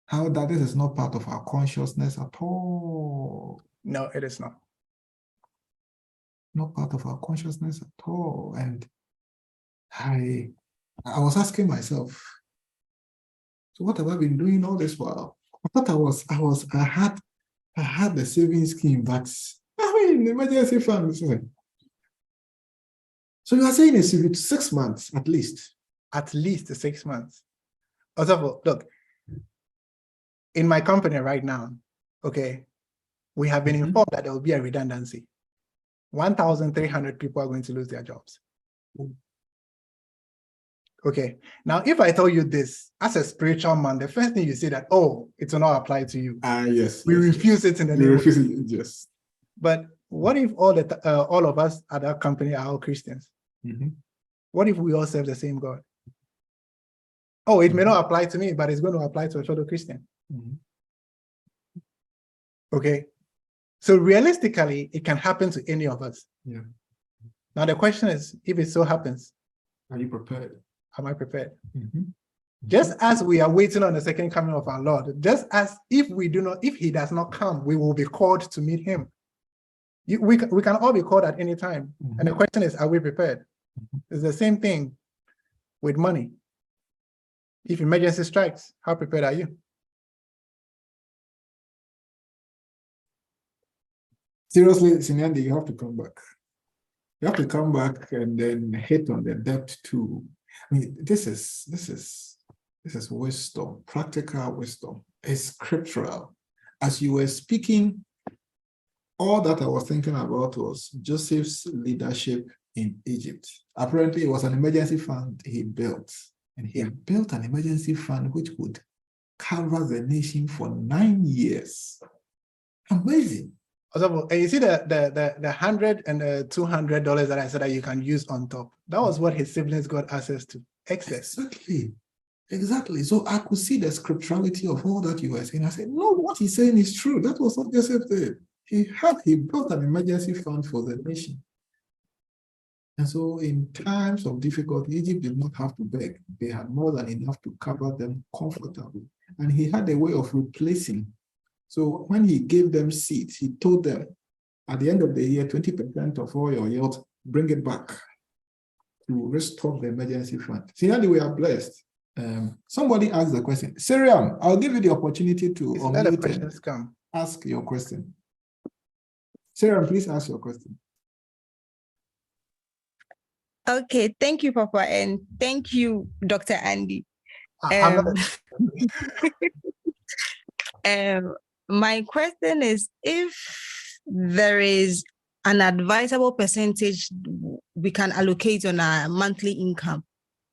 Speaker 2: how that this is not part of our consciousness at all.
Speaker 1: No, it is not.
Speaker 2: Not part of our consciousness at all. And I was asking myself, so what have I been doing all this while? I thought I had the savings scheme, but I mean, emergency funds. So you are saying it's 6 months at least?
Speaker 1: At least 6 months. Also, look, in my company right now, okay, we have been informed that there will be a redundancy. 1,300 people are going to lose their jobs. Okay, now if I tell you this as a spiritual man, the first thing you say that, oh, it will not apply to you.
Speaker 2: Yes.
Speaker 1: We refuse it in the name of
Speaker 2: refuse it, yes.
Speaker 1: But what if all of us at that company are all Christians? What if we all serve the same God? Oh, it may not apply to me, but it's going to apply to a fellow Christian. Okay, so realistically, it can happen to any of us.
Speaker 2: Yeah.
Speaker 1: Now the question is, if it so happens,
Speaker 2: are you prepared?
Speaker 1: Am I prepared? Just as we are waiting on the second coming of our Lord, just as if he does not come, we will be called to meet him. We can all be called at any time. And the question is, are we prepared? It's the same thing with money. If emergency strikes, how prepared are you?
Speaker 2: Seriously, Sinyandi, you have to come back. You have to come back and then hit on the debt too. I mean, this is wisdom, practical wisdom. It's scriptural. As you were speaking, all that I was thinking about was Joseph's leadership in Egypt. Apparently, it was an emergency fund he built. And he built an emergency fund which would cover the nation for 9 years. Amazing.
Speaker 1: And you see the $100 and the $200 that I said that you can use on top. That was what his siblings got access to. Excess.
Speaker 2: Exactly. So I could see the scripturality of all that you were saying. I said, no, what he's saying is true. That was what Joseph did. He built an emergency fund for the nation. And so in times of difficulty, Egypt did not have to beg. They had more than enough to cover them comfortably. And he had a way of replacing. So when he gave them seeds, he told them, at the end of the year, 20% of all your yield, bring it back to restore the emergency fund. See, how we are blessed. Somebody asked the question. Siriam, I'll give you the opportunity to unmute and ask your question. Siriam, please ask your question.
Speaker 4: Okay, thank you, Papa, and thank you, Dr. Andy. My question is, if there is an advisable percentage we can allocate on our monthly income,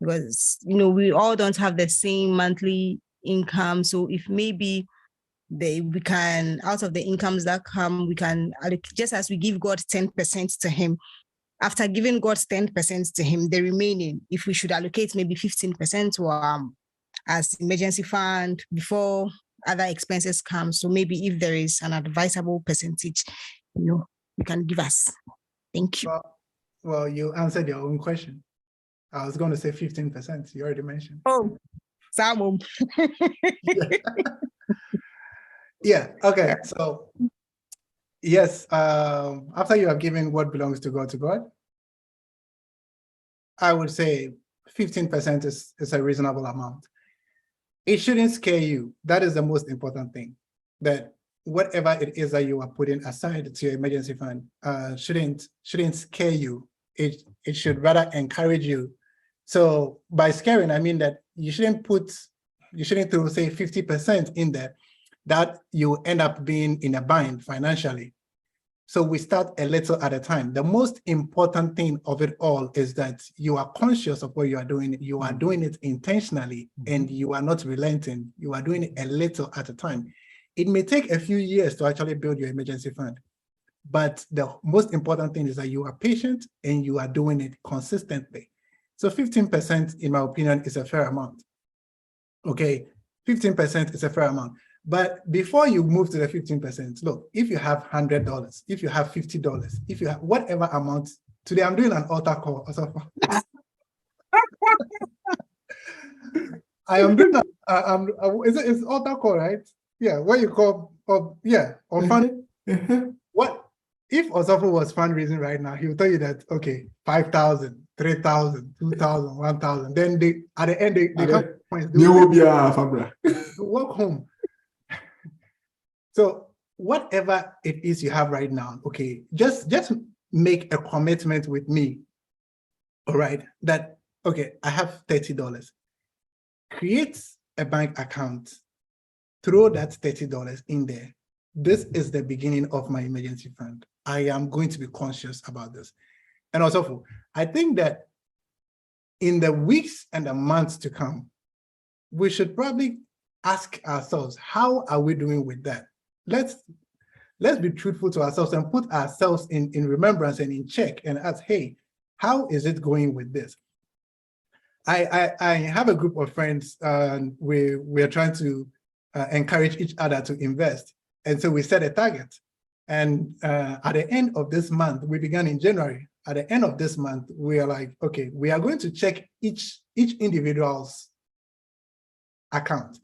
Speaker 4: because we all don't have the same monthly income. So if maybe we can, out of the incomes that come, we can allocate, just as we give God 10% to him. After giving God 10% to him, the remaining, if we should allocate maybe 15% to as emergency fund before other expenses come. So maybe if there is an advisable percentage, you can give us. Thank you.
Speaker 1: Well, you answered your own question. I was going to say 15%. You already mentioned.
Speaker 4: Oh, Samu.
Speaker 1: Yeah. Okay. So yes, after you have given what belongs to God, I would say 15% is a reasonable amount. it shouldn't scare you. That is the most important thing. That whatever it is that you are putting aside to your emergency fund shouldn't scare you. It should rather encourage you. So by scaring, I mean that you shouldn't throw say 50% in there, that you end up being in a bind financially. So we start a little at a time. The most important thing of it all is that you are conscious of what you are doing. You are doing it intentionally and you are not relenting. You are doing it a little at a time. It may take a few years to actually build your emergency fund, but the most important thing is that you are patient and you are doing it consistently. So 15%, in my opinion, is a fair amount. Okay, 15% is a fair amount. But before you move to the 15%, look, if you have $100, if you have $50, if you have whatever amount, today I'm doing an altar call. I am doing it's altar call, right? Yeah, what you call, on fund. What if Osofo was fundraising right now? He will tell you that, okay, 5,000, 3,000, 2,000, 1,000. Then at the end, they come points. They will be a walk home. So whatever it is you have right now, okay, just make a commitment with me. All right, that okay, I have $30. Create a bank account, throw that $30 in there. This is the beginning of my emergency fund. I am going to be conscious about this. And also, I think that in the weeks and the months to come, we should probably ask ourselves, how are we doing with that? Let's be truthful to ourselves and put ourselves in remembrance and in check and ask, hey, how is it going with this? I have a group of friends, and we're trying to encourage each other to invest. And so we set a target. And at the end of this month, we began in January. At the end of this month, we are like, okay, we are going to check each individual's account.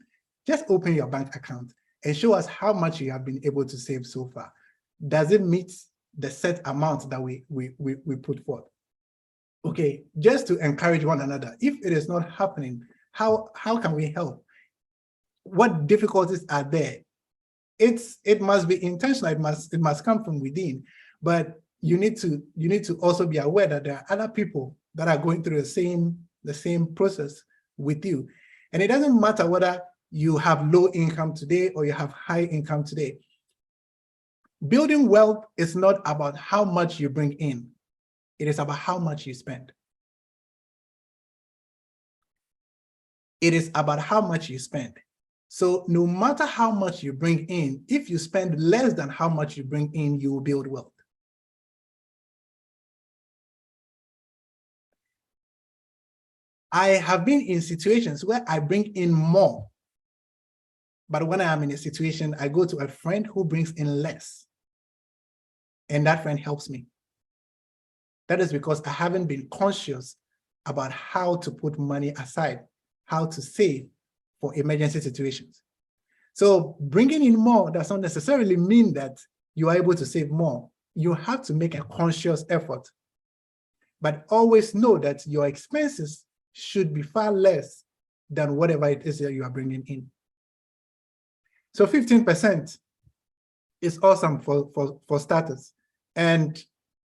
Speaker 1: Just open your bank account and show us how much you have been able to save so far. Does it meet the set amount that we put forth? Okay, just to encourage one another. If it is not happening, how can we help? What difficulties are there? It must be intentional. It must come from within. But you need to also be aware that there are other people that are going through the same process with you. And it doesn't matter whether you have low income today or you have high income today. Building wealth is not about how much you bring in. It is about how much you spend. It is about how much you spend. So no matter how much you bring in, if you spend less than how much you bring in, you will build wealth. I have been in situations where I bring in more, but when I am in a situation, I go to a friend who brings in less, and that friend helps me. That is because I haven't been conscious about how to put money aside, how to save for emergency situations. So bringing in more does not necessarily mean that you are able to save more. You have to make a conscious effort, but always know that your expenses should be far less than whatever it is that you are bringing in. So 15% is awesome for starters. And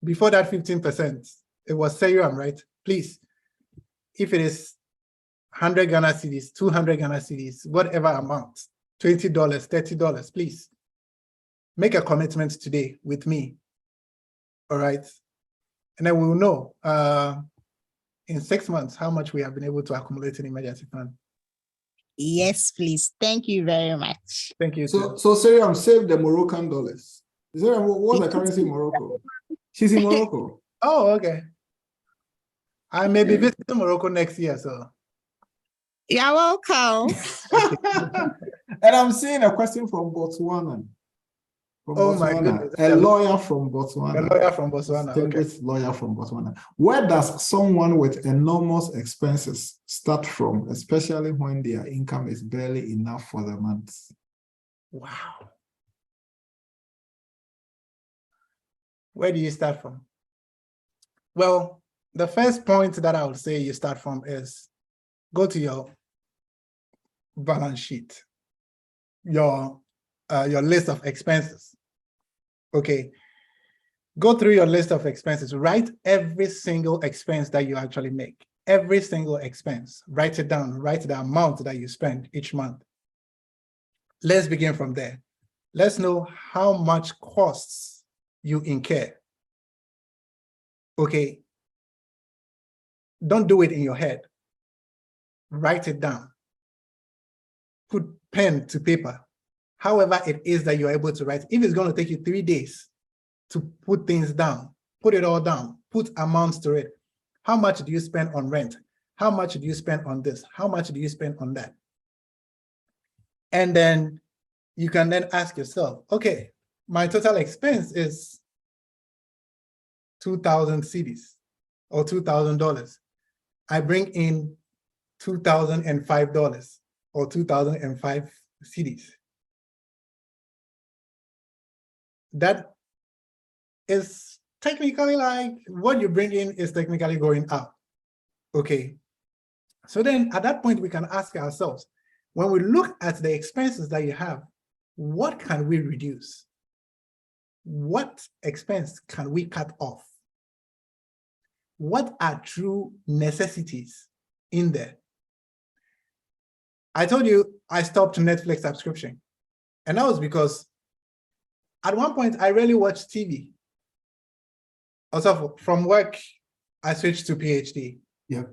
Speaker 1: before that 15%, it was Serum, right? Please, if it is 100 Ghana cedis, 200 Ghana cedis, whatever amount, $20, $30, please make a commitment today with me. All right. And then we'll know in 6 months how much we have been able to accumulate in emergency fund.
Speaker 4: Yes, please. Thank you very much.
Speaker 1: Thank you.
Speaker 2: So Serum, save the Moroccan dollars. Serum, what's the currency in Morocco? She's in Morocco.
Speaker 1: Oh, okay. I may be visiting Morocco next year, so.
Speaker 4: You're welcome.
Speaker 2: And I'm seeing a question from Botswana.
Speaker 1: My goodness.
Speaker 2: A lawyer from Botswana.
Speaker 1: A lawyer from Botswana.
Speaker 2: Distinguished lawyer from Botswana. Where does someone with enormous expenses start from, especially when their income is barely enough for the month?
Speaker 1: Wow. Where do you start from? Well, the first point that I would say you start from is go to your balance sheet, your list of expenses. Okay, go through your list of expenses. Write every single expense that you actually make. Every single expense. Write it down. Write the amount that you spend each month. Let's begin from there. Let's know how much costs you incur. Okay. Don't do it in your head. Write it down. Put pen to paper. However it is that you're able to write. If it's going to take you 3 days to put things down, put it all down, put amounts to it. How much do you spend on rent? How much do you spend on this? How much do you spend on that? And then you can then ask yourself, okay, my total expense is 2,000 cedis or $2,000. I bring in $2,005 or 2,005 cedis. That is technically like what you bring in is technically going out. Okay. So then at that point, we can ask ourselves, when we look at the expenses that you have, what can we reduce? What expense can we cut off? What are true necessities in there? I told you I stopped Netflix subscription. And that was because at one point I rarely watched TV. Also from work, I switched to PhD.
Speaker 2: Yep.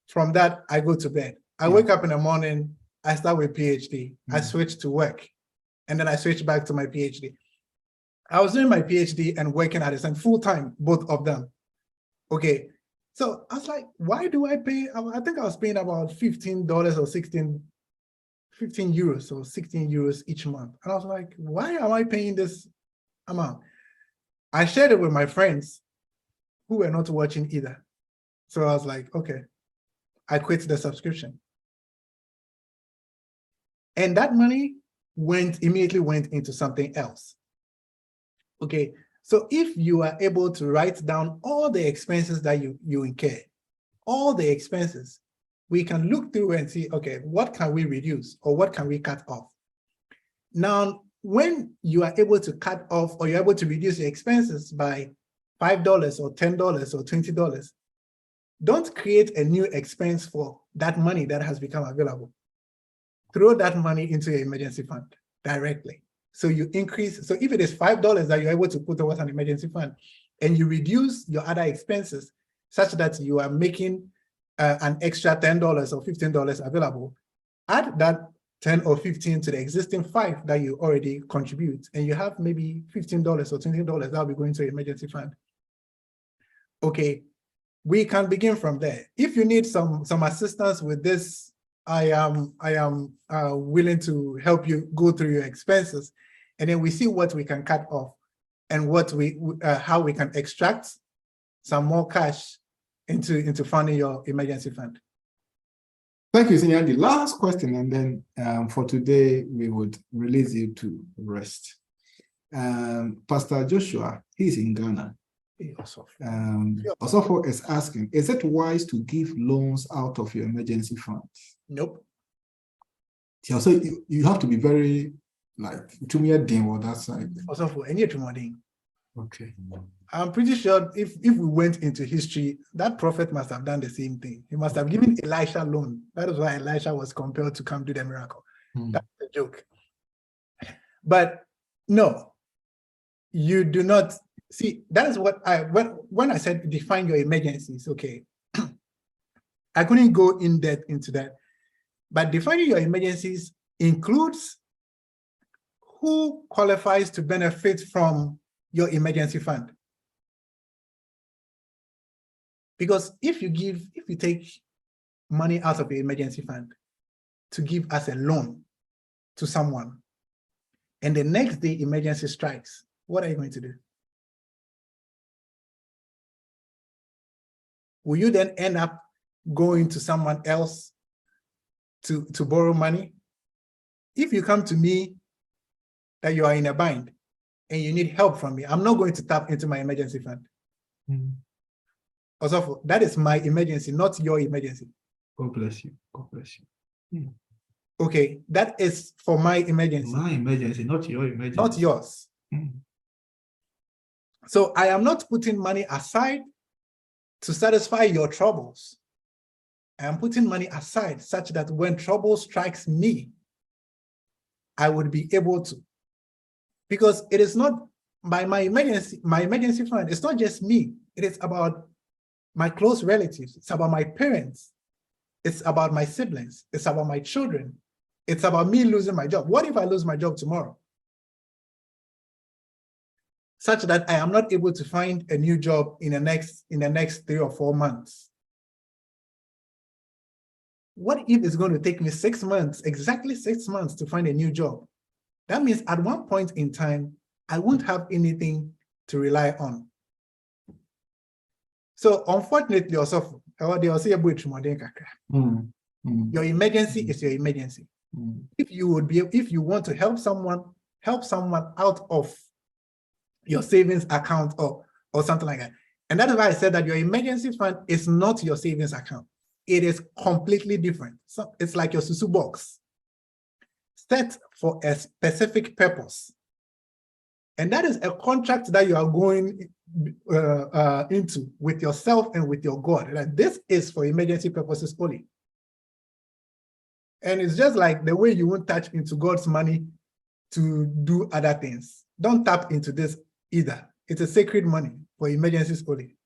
Speaker 1: From that, I go to bed. I wake up in the morning, I start with PhD. I switch to work. And then I switch back to my PhD. I was doing my PhD and working at the same full time, both of them. Okay. So I was like, why do I pay? I think I was paying about $15 or 15 euros or 16 euros each month. And I was like, why am I paying this amount? I shared it with my friends who were not watching either. So I was like, okay, I quit the subscription. And that money immediately went into something else. Okay, so if you are able to write down all the expenses that you incur, all the expenses, we can look through and see, okay, what can we reduce or what can we cut off? Now, when you are able to cut off or you're able to reduce your expenses by $5 or $10 or $20, don't create a new expense for that money that has become available. Throw that money into your emergency fund directly. So you increase, so if it is $5 that you're able to put towards an emergency fund and you reduce your other expenses such that you are making an extra $10 or $15 available, add that 10 or 15 to the existing 5 that you already contribute, and you have maybe $15 or $20 that will be going to your emergency fund. Okay, we can begin from there. If you need some assistance with this, I am willing to help you go through your expenses, and then we see what we can cut off and what how we can extract some more cash into funding your emergency fund.
Speaker 2: Thank you, Senior. The last question, and then for today we would release you to rest. Pastor Joshua, he's in Ghana. Osofo is asking, is it wise to give loans out of your emergency funds?
Speaker 1: Nope.
Speaker 2: Yeah, so you have to be very like to me a deal on that side.
Speaker 1: Osofo, any tomorrow.
Speaker 2: Okay.
Speaker 1: I'm pretty sure if we went into history, that prophet must have done the same thing. He must have given Elisha loan. That is why Elisha was compelled to come do the miracle. That's a joke. But no, you do not. See, that is what when I said define your emergencies, okay. I couldn't go in depth into that. But defining your emergencies includes who qualifies to benefit from your emergency fund. Because if you take money out of your emergency fund to give as a loan to someone, and the next day emergency strikes, what are you going to do? Will you then end up going to someone else to borrow money? If you come to me that you are in a bind and you need help from me, I'm not going to tap into my emergency fund. Also, that is my emergency, not your emergency.
Speaker 2: God bless you. God bless you.
Speaker 1: Okay, that is for my emergency,
Speaker 2: My emergency, not your emergency.
Speaker 1: not yours.
Speaker 2: Mm.
Speaker 1: So I am not putting money aside to satisfy your troubles. I am putting money aside such that when trouble strikes me, I would be able to. Because it is not my emergency fund, it's not just me. It is about my close relatives. It's about my parents. It's about my siblings. It's about my children. It's about me losing my job. What if I lose my job tomorrow? Such that I am not able to find a new job in the next 3 or 4 months. What if it's going to take me 6 months, exactly 6 months to find a new job? That means at one point in time, I won't have anything to rely on. So unfortunately, also, your emergency is your emergency. If you want to help someone out of your savings account or something like that. And that is why I said that your emergency fund is not your savings account. It is completely different. So it's like your susu box, set for a specific purpose. And that is a contract that you are going into with yourself and with your God. That this is for emergency purposes only. And it's just like the way you won't touch into God's money to do other things. Don't tap into this either. It's a sacred money for emergencies only.